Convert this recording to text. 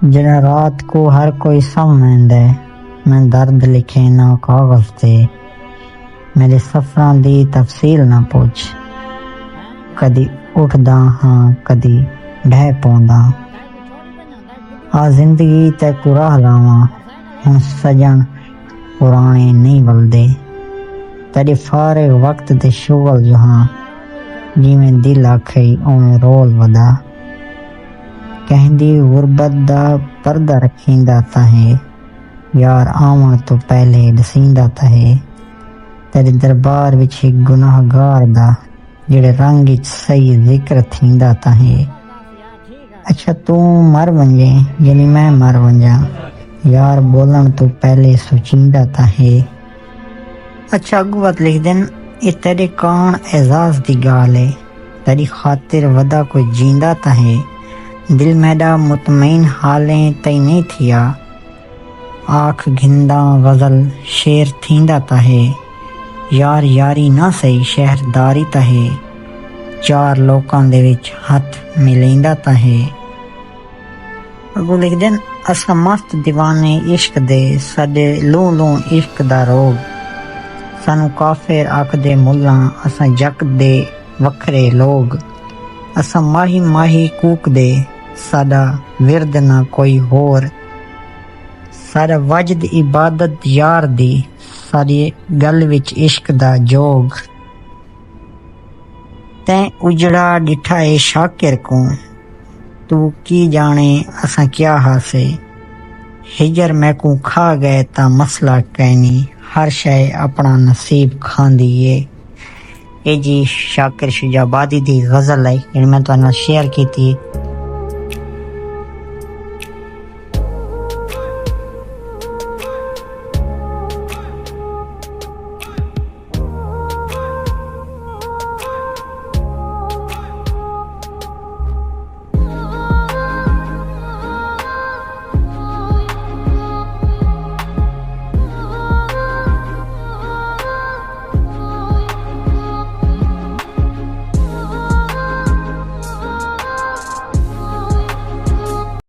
जरा रात को हर कोई समझदा मैं दर्द लिखे ना कागज ते मेरे सफरां दी तफसील ना पूछ कदी उठदा हाँ कदी ढह पौंदा आ जिंदगी ते कुराह लावां हुण सजन पुराने नहीं बलदे तेरे फारिग वक्त ते शुगल जहां जिवें दिल आखे उवें रोल वदा कहंदी गुरबत दा पर्दा रखींदा ताहे यार आवन तो पहले दसींदा ताहे तेरे दरबार विच एक गुनाहगार दा जेड़े रंग विच सही जिक्र थींदा ताहे अच्छा तू मर वंजे यानी मैं मर वंजा यार बोलन तो पहले सोचींदा ताहे अच्छा अगुवत लिख देन ये तेरे कान एजाज दी गाल है तेरी खातिर वदा कोई जींदा ताहे दिल मेरा मुतमईन हालें तई नहीं थिया आख घिंदा गजल शेर थींदा ताहे यार यारी ना सही शहरदारी ताहे चार लोकां दे विच हथ मिलेंदा ताहे अगू लिख देन असा मस्त दीवाने इश्क दे साडे लू लू इश्क दा रोग सानू काफिर आखदे मुल्ला असा जक दे वखरे लोग असा माही माही कूक दे साडा विरद ना कोई होर सारा वजद इबादत यार दी सारी गल विच इश्क दा जोग तैं उजड़ा डिठा है शाकिर को तू की जाने असा क्या हासे हिजर मैं को खा गए ता मसला कहनी हर शय अपना नसीब खांदी है ये जी शाकिर शुजाबादी दी गजल है जिहड़ी मैं तुहाडे नाल शेयर कीती।